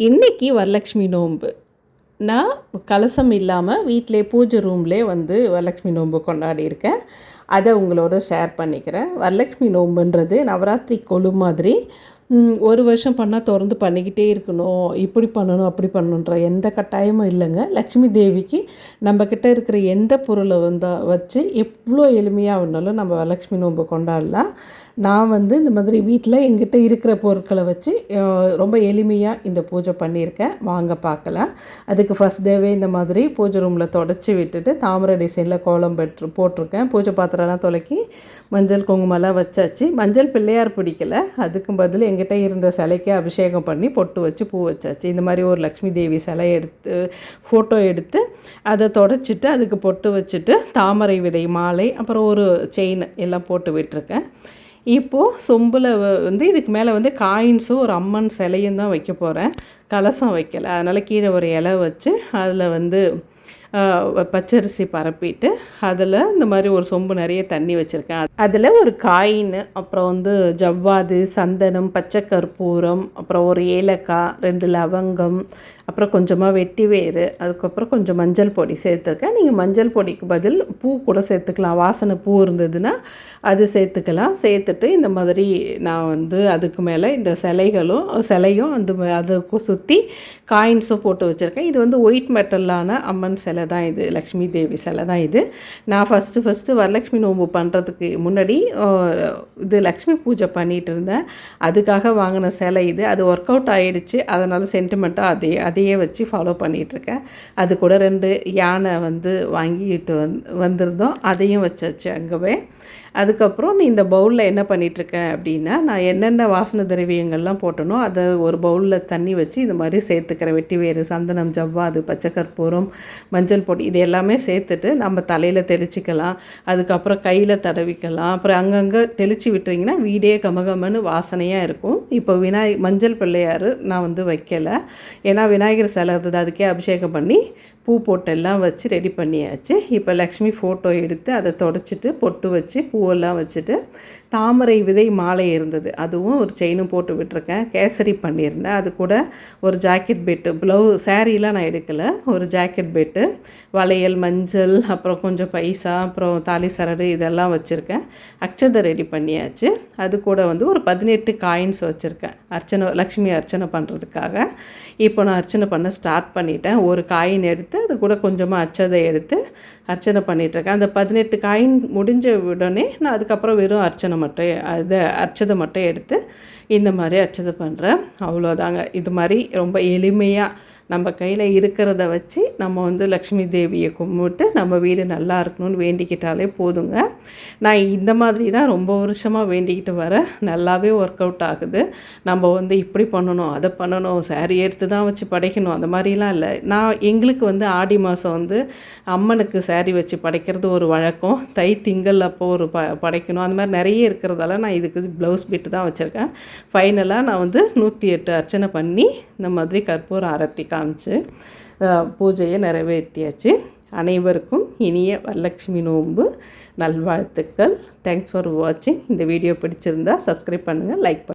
இன்றைக்கி வரலக்ஷ்மி நோன்பு. நான் கலசம் இல்லாமல் வீட்டிலே பூஜை ரூம்லே வந்து வரலக்ஷ்மி நோன்பு கொண்டாடியிருக்கேன். அதை உங்களோட ஷேர் பண்ணிக்கிறேன். வரலக்ஷ்மி நோன்புன்றது நவராத்திரி கொலு மாதிரி ஒரு வருஷம் பண்ணால் தொடர்ந்து பண்ணிக்கிட்டே இருக்கணும், இப்படி பண்ணணும் அப்படி பண்ணணுன்ற எந்த கட்டாயமும் இல்லைங்க. லக்ஷ்மி தேவிக்கு நம்மக்கிட்ட இருக்கிற எந்த பொருளை வச்சு எவ்வளோ எளிமையாக வேணாலும் நம்ம வரலக்ஷ்மி நோன்பு கொண்டாடலாம். நான் வந்து இந்த மாதிரி வீட்டில் எங்கிட்ட இருக்கிற பொருட்களை வச்சு ரொம்ப எளிமையாக இந்த பூஜை பண்ணியிருக்கேன். வாங்க பார்க்கலாம். அதுக்கு ஃபஸ்ட் டேவே இந்த மாதிரி பூஜை ரூமில் தொடச்சி விட்டுட்டு தாமரை டிசைனில் கோலம் போட்டிருக்கேன். பூஜை பாத்திரம்லாம் துலக்கி மஞ்சள் குங்குமம்லாம் வச்சாச்சு. மஞ்சள் பிள்ளையார் பிடிக்கலை, அதுக்கு பதில் எங்கிட்ட இருந்த சிலைக்கு அபிஷேகம் பண்ணி பொட்டு வச்சு பூ வச்சாச்சு. இந்த மாதிரி ஒரு லக்ஷ்மி தேவி சிலை எடுத்து ஃபோட்டோ எடுத்து அதை தொடச்சிட்டு அதுக்கு பொட்டு வச்சுட்டு தாமரை விதை மாலை அப்புறம் ஒரு செயின் எல்லாம் போட்டு விட்டுருக்கேன். இப்போது சொம்பில் வந்து இதுக்கு மேலே வந்து காயின்ஸும் ஒரு அம்மன் சிலையும் தான் வைக்க போகிறேன். கலசம் வைக்கலை, அதனால் கீழே ஒரு இலை வச்சு அதில் வந்து பச்சரிசி பரப்பிட்டு அதில் இந்த மாதிரி ஒரு சொம்பு நிறைய தண்ணி வச்சுருக்கேன். அதில் ஒரு காயின், அப்புறம் வந்து ஜவ்வாது, சந்தனம், பச்சை கற்பூரம், அப்புறம் ஒரு ஏலக்காய், 2 லவங்கம், அப்புறம் கொஞ்சமாக வெட்டி வேறு, அதுக்கப்புறம் கொஞ்சம் மஞ்சள் பொடி சேர்த்துருக்கேன். நீங்கள் மஞ்சள் பொடிக்கு பதில் பூ கூட சேர்த்துக்கலாம். வாசனை பூ இருந்ததுன்னா அது சேர்த்துக்கலாம். சேர்த்துட்டு இந்த மாதிரி நான் வந்து அதுக்கு மேலே இந்த சிலையும் அதை சுற்றி காயின்ஸும் போட்டு வச்சுருக்கேன். இது வந்து ஒயிட் மெட்டலான அம்மன் சிலை தான், இது லக்ஷ்மி தேவி சிலை தான் இது. நான் ஃபஸ்ட்டு வரலக்ஷ்மி நோன்பு பண்ணுறதுக்கு முன்னாடி இது லக்ஷ்மி பூஜை பண்ணிகிட்டு இருந்தேன். அதுக்காக வாங்கின சிலை இது. அது ஒர்க் அவுட் ஆகிடுச்சு, அதனால் சென்டிமெண்ட்டாக அதையே வச்சு ஃபாலோ பண்ணிகிட்ருக்கேன். அது கூட 2 யானை வந்து வாங்கிட்டு வந்திருந்தோம், அதையும் வச்சாச்சு அங்கவே. அதுக்கப்புறம் இந்த பவுலில் என்ன பண்ணிகிட்ருக்கேன் அப்படின்னா, நான் என்னென்ன வாசனை திரவியங்கள்லாம் போட்டனோ அதை ஒரு பவுலில் தண்ணி வச்சு இது மாதிரி சேர்த்துக்கிறேன். வெட்டி வேறு, சந்தனம், ஜவ்வாது, பச்சை கற்பூரம், மஞ்சள் பொடி, இது எல்லாமே சேர்த்துட்டு நம்ம தலையில் தெளிச்சிக்கலாம். அதுக்கப்புறம் கையில் தடவிக்கலாம். அப்புறம் அங்கங்கே தெளித்து விட்டுறிங்கன்னா வீடே கமகமன்னு வாசனையாக இருக்கும். இப்போ மஞ்சள் பிள்ளையார் நான் வந்து வைக்கலை, ஏன்னா விநாயகர் சிலை இருந்தது, அதுக்கே அபிஷேகம் பண்ணி பூ போட்டெல்லாம் வச்சு ரெடி பண்ணியாச்சு. இப்போ லக்ஷ்மி ஃபோட்டோ எடுத்து அதை தொடச்சிட்டு பொட்டு வச்சு பூவெல்லாம் வச்சுட்டு தாமரை விதை மாலை இருந்தது, அதுவும் ஒரு செயினும் போட்டு விட்டுருக்கேன். கேசரி பண்ணியிருந்தேன். அது கூட ஒரு ஜாக்கெட் பெட்டு, சாரீலாம் நான் எடுக்கலை, ஒரு ஜாக்கெட் பெட்டு, வளையல், மஞ்சள், அப்புறம் கொஞ்சம் பைசா, அப்புறம் தாலி சரடு இதெல்லாம் வச்சுருக்கேன். அக்ஷதை ரெடி பண்ணியாச்சு. அது கூட வந்து ஒரு 18 காயின்ஸ் வச்சுருக்கேன் லக்ஷ்மி அர்ச்சனை பண்ணுறதுக்காக. இப்போ நான் அர்ச்சனை பண்ண ஸ்டார்ட் பண்ணிட்டேன். ஒரு காயின் எடுத்து அது கூட கொஞ்சமாக அச்சதை எடுத்து அர்ச்சனை பண்ணிகிட்ருக்கேன். அந்த 18 காயின் முடிஞ்ச உடனே நான் அதுக்கப்புறம் வெறும் அர்ச்சதை மட்டும் எடுத்து இந்த மாதிரி அர்ச்சதை பண்ணுறேன். அவ்வளோதாங்க. இது மாதிரி ரொம்ப எளிமையாக நம்ம கையில் இருக்கிறத வச்சு நம்ம வந்து லக்ஷ்மி தேவியை கும்பிட்டு நம்ம வீடு நல்லா இருக்கணும்னு வேண்டிக்கிட்டாலே போதுங்க. நான் இந்த மாதிரி தான் ரொம்ப வருஷமாக வேண்டிக்கிட்டு வரேன். நல்லாவே ஒர்க் அவுட் ஆகுது. நம்ம வந்து இப்படி பண்ணணும், அதை பண்ணணும், சாரி எடுத்து தான் வச்சு படைக்கணும், அந்த மாதிரிலாம் இல்லை. எங்களுக்கு வந்து ஆடி மாதம் வந்து அம்மனுக்கு சாரி வச்சு படைக்கிறது ஒரு வழக்கம். தை திங்கள் அப்போ ஒரு படைக்கணும், அந்த மாதிரி நிறைய இருக்கிறதால நான் இதுக்கு ப்ளவுஸ் பிட்டு தான் வச்சுருக்கேன். ஃபைனலாக நான் வந்து 108 அர்ச்சனை பண்ணி இந்த மாதிரி கற்பூர ஆரத்தி காமிச்சு பூஜையை நிறைவேற்றியாச்சு. அனைவருக்கும் இனிய வரலக்ஷ்மி நோன்பு நல்வாழ்த்துக்கள். தேங்க்ஸ் ஃபார் வாட்சிங். இந்த வீடியோ பிடிச்சிருந்தா சப்ஸ்கிரைப் பண்ணுங்கள், லைக் பண்ணுங்கள்.